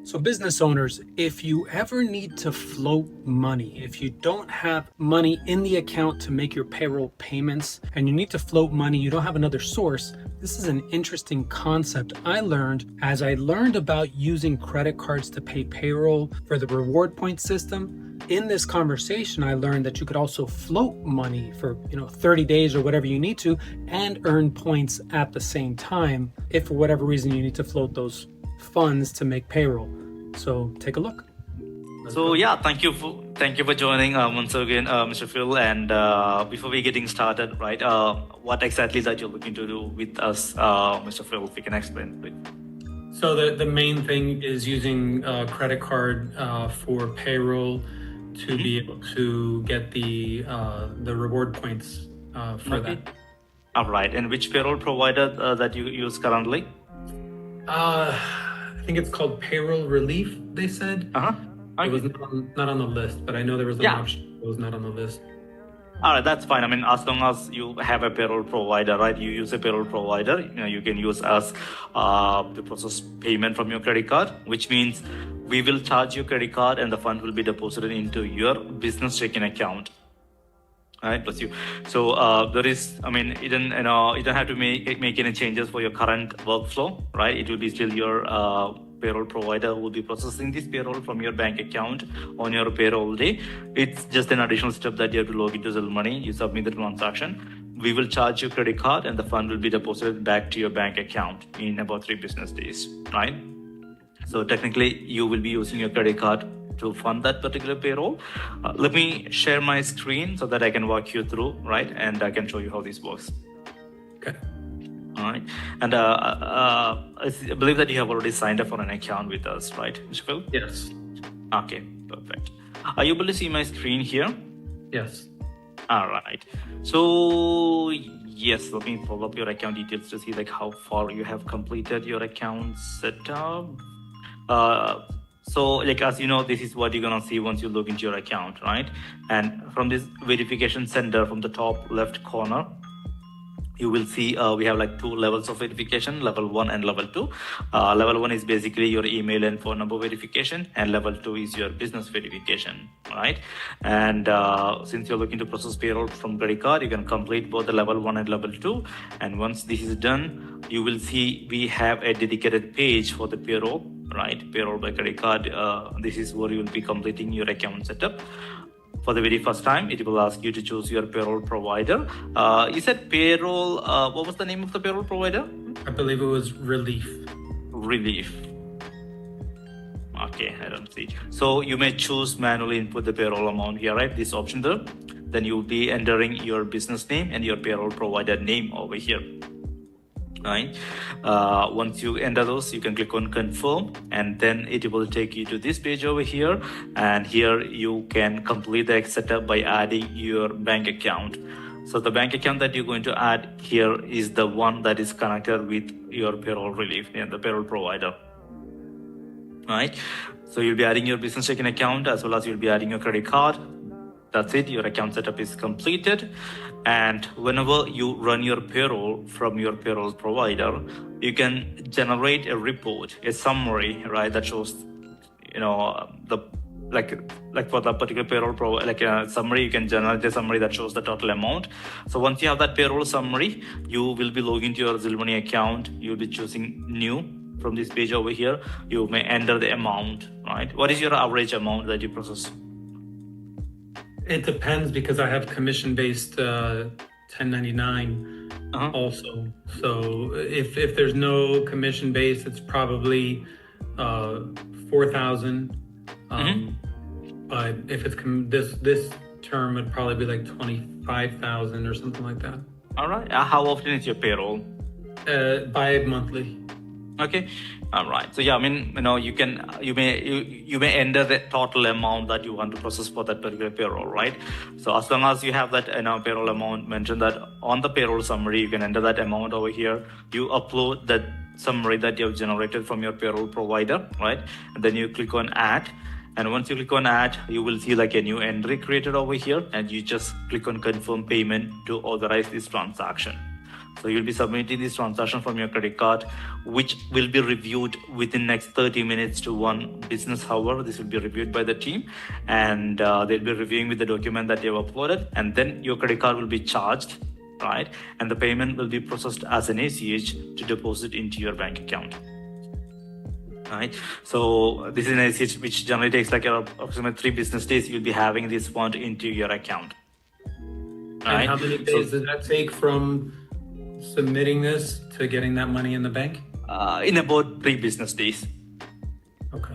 So business owners, if you ever need to float money, if you don't have money in the account to make your payroll payments and you need to float money, you don't have another source, this is an interesting concept I learned as I learned about using credit cards to pay payroll for the reward point system. In this conversation, I learned that you could also float money for 30 days or whatever you need to and earn points at the same time if for whatever reason you need to float those funds to make payroll. So take a look. So yeah, thank you for joining once again, Mr. Phil. And before we getting started, right? What exactly that you're looking to do with us, Mr. Phil? If you can explain, please. So the main thing is using a credit card for payroll to be able to get the reward points for that. All right. And which payroll provider that you use currently? I think it's called Payroll Relief, they said. Okay. It was not on the list, but I know there was an option that was not on the list. All right, that's fine. I mean, as long as you have a payroll provider, right? You use a payroll provider, you can use us to process payment from your credit card, which means we will charge your credit card and the fund will be deposited into your business checking account. All right, bless you. So there is, I mean, you don't have to make any changes for your current workflow, right? It will be still your payroll provider who will be processing this payroll from your bank account on your payroll day. It's just an additional step that you have to log into Zelle Money. You submit the transaction. We will charge your credit card and the fund will be deposited back to your bank account in about 3 business days, right? So technically, you will be using your credit card to fund that particular payroll. Let me share my screen so that I can walk you through, right? And I can show you how this works. Okay. All right. And I believe that you have already signed up for an account with us, right, Mr. Phil? Yes. Okay, perfect. Are you able to see my screen here? Yes. All right. So yes, let me pull up your account details to see like how far you have completed your account setup. So like, as you know, this is what you're going to see once you log into your account, right? And from this verification center from the top left corner, you will see we have like 2 levels of verification, level 1 and level 2. Level 1 is basically your email and phone number verification, and level 2 is your business verification, right? And since you're looking to process payroll from credit card, you can complete both the level 1 and level 2. And once this is done, you will see we have a dedicated page for the payroll, right? Payroll by credit card. This is where you will be completing your account setup. For the very first time, it will ask you to choose your payroll provider. You said payroll, what was the name of the payroll provider? I believe it was Relief. Relief. Okay, I don't see. So you may choose manually input the payroll amount here, right? This option there. Then you'll be entering your business name and your payroll provider name over here. Right. Once you enter those, you can click on confirm, and then it will take you to this page over here. And here you can complete the setup by adding your bank account. So the bank account that you're going to add here is the one that is connected with your payroll relief and the payroll provider. Right. So you'll be adding your business checking account as well as you'll be adding your credit card. That's it. Your account setup is completed. And whenever you run your payroll from your payroll provider, you can generate a report, a summary, right? That shows, like for the particular payroll like a summary, you can generate a summary that shows the total amount. So once you have that payroll summary, you will be logging to your Zelle Money account. You'll be choosing new from this page over here. You may enter the amount, right? What is your average amount that you process? It depends because I have commission-based 1099 also. So if there's no commission-based, it's probably 4,000. But if it's this term, it'd probably be like 25,000 or something like that. All right. How often is your payroll? Bi-monthly. Okay. All right. So yeah, I mean, you may enter the total amount that you want to process for that particular payroll, right? So as long as you have that payroll amount mentioned that on the payroll summary, you can enter that amount over here. You upload that summary that you have generated from your payroll provider, right? And then you click on add. And once you click on add, you will see like a new entry created over here, and you just click on confirm payment to authorize this transaction. So you'll be submitting this transaction from your credit card, which will be reviewed within next 30 minutes to 1 business hour. This will be reviewed by the team, and they'll be reviewing with the document that you have uploaded, and then your credit card will be charged, right? And the payment will be processed as an ACH to deposit into your bank account. Right. So this is an ACH which generally takes like approximately 3 business days. You'll be having this fund into your account. And how many days does that take from submitting this to getting that money in the bank? In about 3 business days. Okay.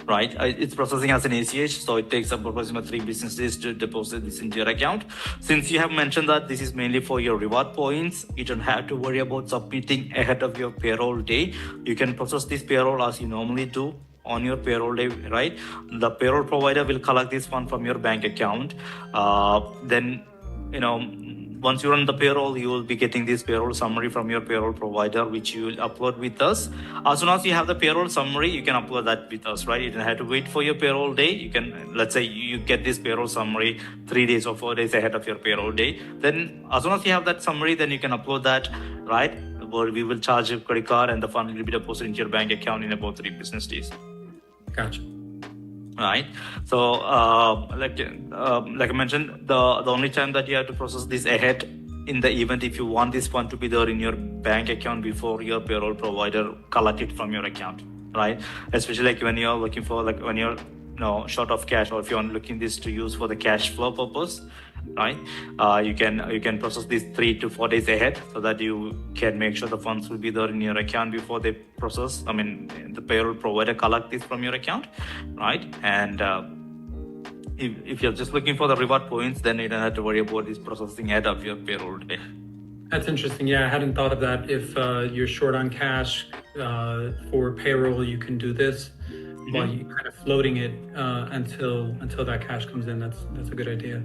Right. It's processing as an ACH, so it takes about approximately 3 business days to deposit this into your account. Since you have mentioned that this is mainly for your reward points, you don't have to worry about submitting ahead of your payroll day. You can process this payroll as you normally do on your payroll day, right? The payroll provider will collect this fund from your bank account. Then, once you're on the payroll, you will be getting this payroll summary from your payroll provider, which you will upload with us. As soon as you have the payroll summary, you can upload that with us, right? You don't have to wait for your payroll day. You can, let's say you get this payroll summary 3 days or 4 days ahead of your payroll day. Then as soon as you have that summary, then you can upload that, right? Or we will charge your credit card and the fund will be deposited into your bank account in about 3 business days. Gotcha. Right. So, like I mentioned, the only time that you have to process this ahead in the event if you want this fund to be there in your bank account before your payroll provider collect it from your account, right? Especially like when you're looking for when you're short of cash, or if you're looking this to use for the cash flow purpose, right? You can process this 3 to 4 days ahead so that you can make sure the funds will be there in your account before they process. The payroll provider collect this from your account, right? And if you're just looking for the reward points, then you don't have to worry about this processing ahead of your payroll day. That's interesting. Yeah, I hadn't thought of that. If you're short on cash for payroll, you can do this while you're kind of floating it until that cash comes in. That's a good idea.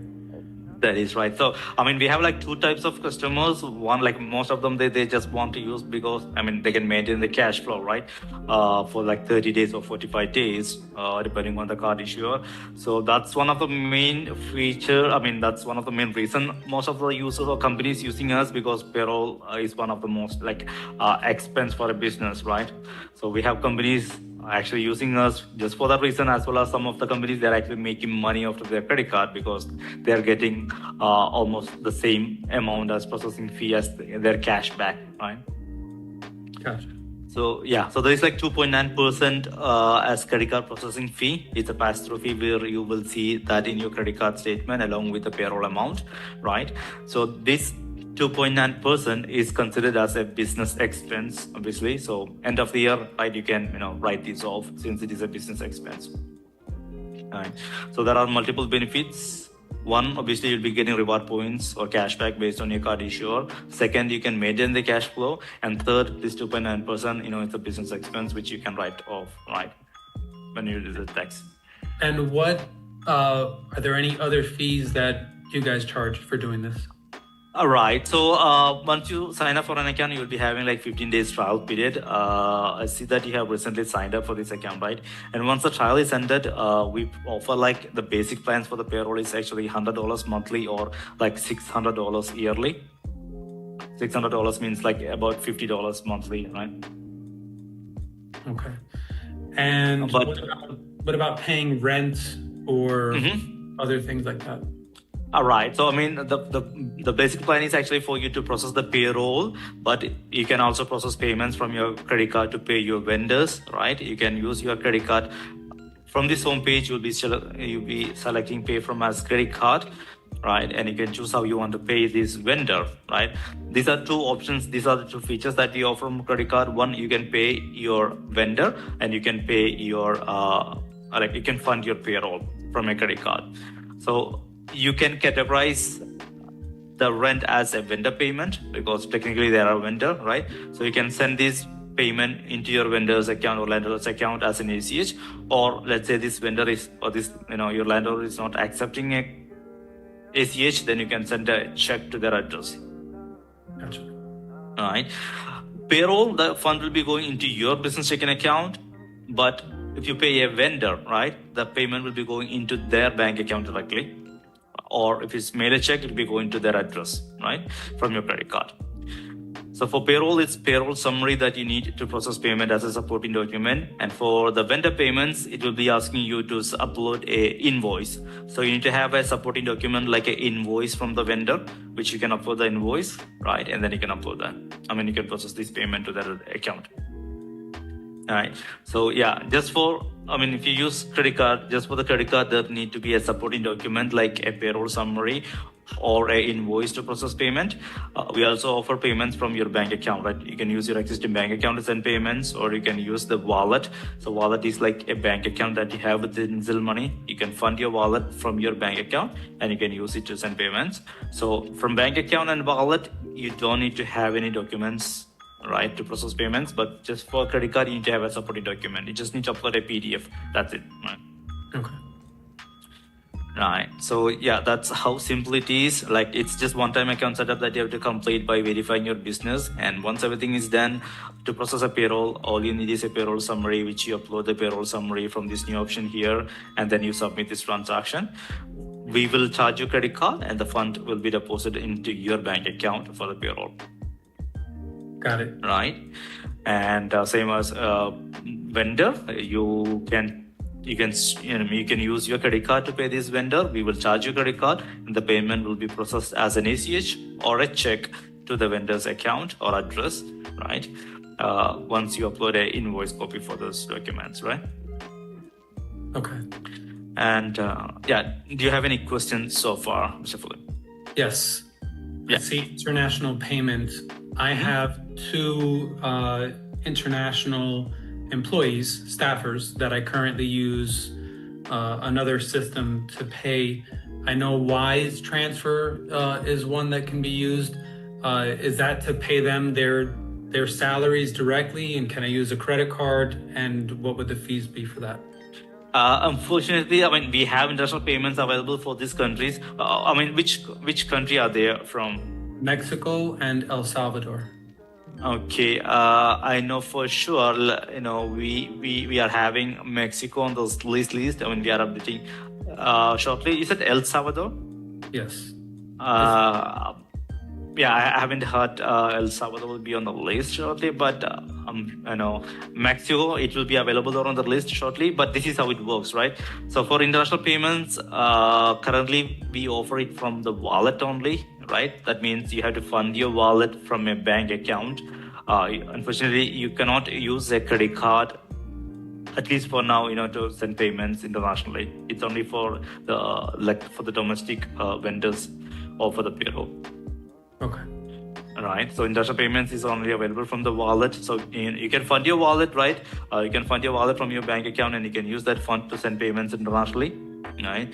That is right. So, we have like 2 types of customers. One, like most of them, they just want to use because, they can maintain the cash flow, right? For like 30 days or 45 days, depending on the card issuer. So that's one of the main feature. That's one of the main reason most of the users or companies using us, because payroll is one of the most expense for a business, right? So we have companies actually using us just for that reason, as well as some of the companies, they're actually making money off of their credit card because they're getting almost the same amount as processing fee as their cash back, right? Gotcha. So there is like 2.9% as credit card processing fee. It's a pass-through fee where you will see that in your credit card statement along with the payroll amount, right? So this 2.9% is considered as a business expense, obviously. So end of the year, right, you can write this off since it is a business expense. Right. So there are multiple benefits. One, obviously, you'll be getting reward points or cashback based on your card issuer. Second, you can maintain the cash flow. And third, this 2.9%, it's a business expense which you can write off, right, when you do the tax. And what are there any other fees that you guys charge for doing this? All right. So once you sign up for an account, you'll be having like 15 days trial period. I see that you have recently signed up for this account, right? And once the trial is ended, we offer like the basic plans for the payroll is actually $100 monthly or like $600 yearly. $600 means like about $50 monthly, right? Okay. And what about paying rent or other things like that? All right. So, the basic plan is actually for you to process the payroll, but you can also process payments from your credit card to pay your vendors, right? You can use your credit card. From this homepage, you'll be selecting pay from as credit card, right? And you can choose how you want to pay this vendor, right? These are 2 options. These are the 2 features that we offer from credit card. One, you can pay your vendor, and you can pay your, you can fund your payroll from a credit card. So you can categorize the rent as a vendor payment because technically they are a vendor, right? So you can send this payment into your vendor's account or landlord's account as an ACH, or let's say this vendor is, or this, your landlord is not accepting a ACH, then you can send a check to their address. Gotcha. All right. Payroll, the fund will be going into your business checking account, but if you pay a vendor, right, the payment will be going into their bank account directly. Or if it's mail a check, it'll be going to their address, right, from your credit card. So for payroll, it's payroll summary that you need to process payment as a supporting document. And for the vendor payments, it will be asking you to upload a invoice. So you need to have a supporting document like an invoice from the vendor, which you can upload the invoice, right? And then you can upload that. I mean, you can process this payment to that account. All right. So yeah, just for, I mean, if you use credit card, just for the credit card, there need to be a supporting document like a payroll summary or a invoice to process payment. We also offer payments from your bank account, right? You can use your existing bank account to send payments, or you can use the wallet. So wallet is like a bank account that you have within Zil Money. You can fund your wallet from your bank account and you can use it to send payments. So from bank account and wallet, you don't need to have any documents, right, to process payments, but just for credit card, you need to have a supporting document. You just need to upload a PDF. That's it, right? Okay. Right. So yeah, that's how simple it is. Like, it's just one-time account setup that you have to complete by verifying your business. And once everything is done, to process a payroll, all you need is a payroll summary, which you upload the payroll summary from this new option here, and then you submit this transaction. We will charge your credit card, and the fund will be deposited into your bank account for the payroll. Got it. Right. And same as vendor, you can use your credit card to pay this vendor. We will charge your credit card, and the payment will be processed as an ACH or a check to the vendor's account or address, right? Once you upload an invoice copy for those documents, right? Okay. And yeah, do you have any questions so far, Mr. Philip? Yes. Yeah. I see international payment. I have two international employees, staffers, that I currently use another system to pay. I know Wise Transfer is one that can be used. Is that to pay them their salaries directly? And can I use a credit card? And what would the fees be for that? Unfortunately, I mean, we have international payments available for these countries. I mean, which country are they from? Mexico and El Salvador. Okay, I know for sure, we are having Mexico on those list. I mean, we are updating shortly. Is it El Salvador? Yes. Yeah, I haven't heard El Salvador will be on the list shortly, but Mexico, it will be available on the list shortly. But this is how it works, right? So for international payments, currently we offer it from the wallet only, right? That means you have to fund your wallet from a bank account. Unfortunately, you cannot use a credit card, at least for now, to send payments internationally. It's only for the domestic vendors or for the payroll. Okay. Right. So international payments is only available from the wallet. So you can fund your wallet, right? You can fund your wallet from your bank account, and you can use that fund to send payments internationally. Right.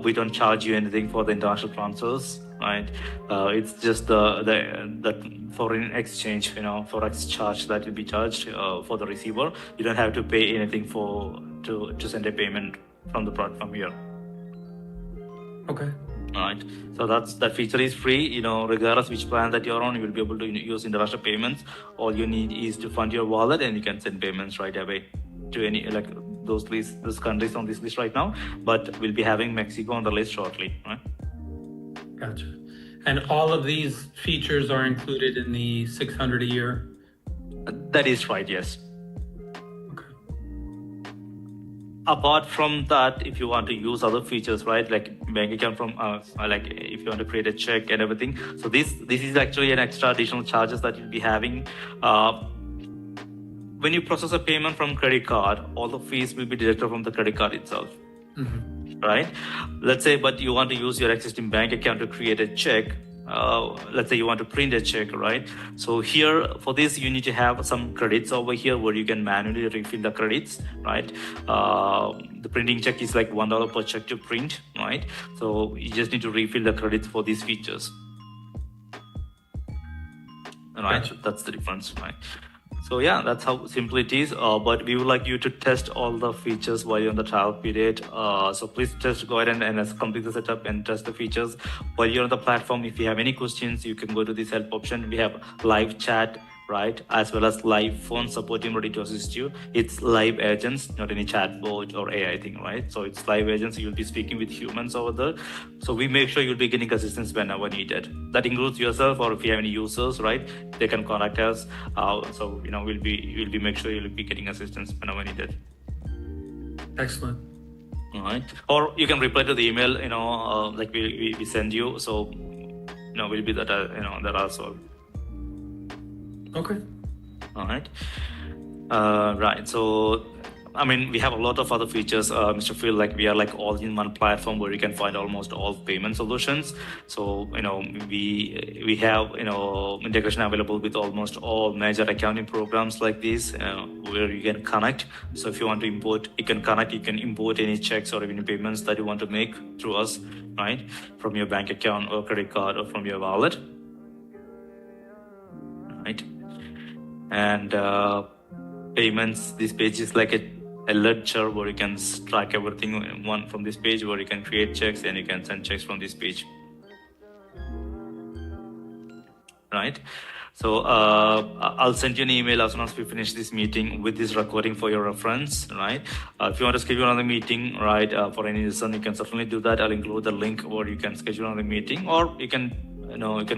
We don't charge you anything for the international transfers. Right. It's just the foreign exchange, forex charge that will be charged for the receiver. You don't have to pay anything to send a payment from the platform here. Okay. Right. So that feature is free, regardless which plan that you're on, you will be able to use international payments. All you need is to fund your wallet, and you can send payments right away to any those countries on this list right now. But we'll be having Mexico on the list shortly. Right? Gotcha. And all of these features are included in the $600 a year? That is right. Yes. Apart from that, if you want to use other features, right, like bank account from like if you want to create a check and everything, so this is actually an extra additional charges that you'll be having. When you process a payment from credit card, all the fees will be deducted from the credit card itself. Mm-hmm. Right? Let's say, but you want to use your existing bank account to create a check. Let's say you want to print a check, right? So here for this, you need to have some credits over here where you can manually refill the credits, right? The printing check is like $1 per check to print, right? So you just need to refill the credits for these features, right? Gotcha. That's the difference, right? So yeah, that's how simple it is. But we would like you to test all the features while you're on the trial period. So please just go ahead and complete the setup and test the features while you're on the platform. If you have any questions, you can go to this help option. We have live chat right? As well as live phone support team ready to assist you. It's live agents, not any chatbot or AI thing, right? So it's live agents. You'll be speaking with humans over there. So we make sure you'll be getting assistance whenever needed. That includes yourself, or if you have any users, right? They can contact us. So we'll be make sure you'll be getting assistance whenever needed. Excellent. All right. Or you can reply to the email, like we send you. So we'll be that that also. Okay. All right. Right. So, I mean, we have a lot of other features, Mr. Phil. Like we are like all-in-one platform where you can find almost all payment solutions. So, we have integration available with almost all major accounting programs like this, where you can connect. So, if you want to import, you can connect. You can import any checks or any payments that you want to make through us, right, from your bank account or credit card or from your wallet, right? And payments, this page is like a ledger where you can track everything from this page, where you can create checks and you can send checks from this page, right? So I'll send you an email as soon as we finish this meeting with this recording for your reference, right? If you want to schedule another meeting, right, for any reason, you can certainly do that. I'll include the link where you can schedule another meeting, or you can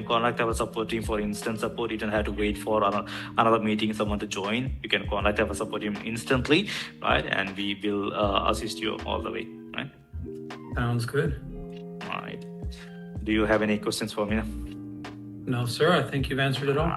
contact our support team for instant support. You don't have to wait for another meeting, someone to join. You can contact our support team instantly, right? And we will assist you all the way, right? Sounds good. All right. Do you have any questions for me? No, sir. I think you've answered it all.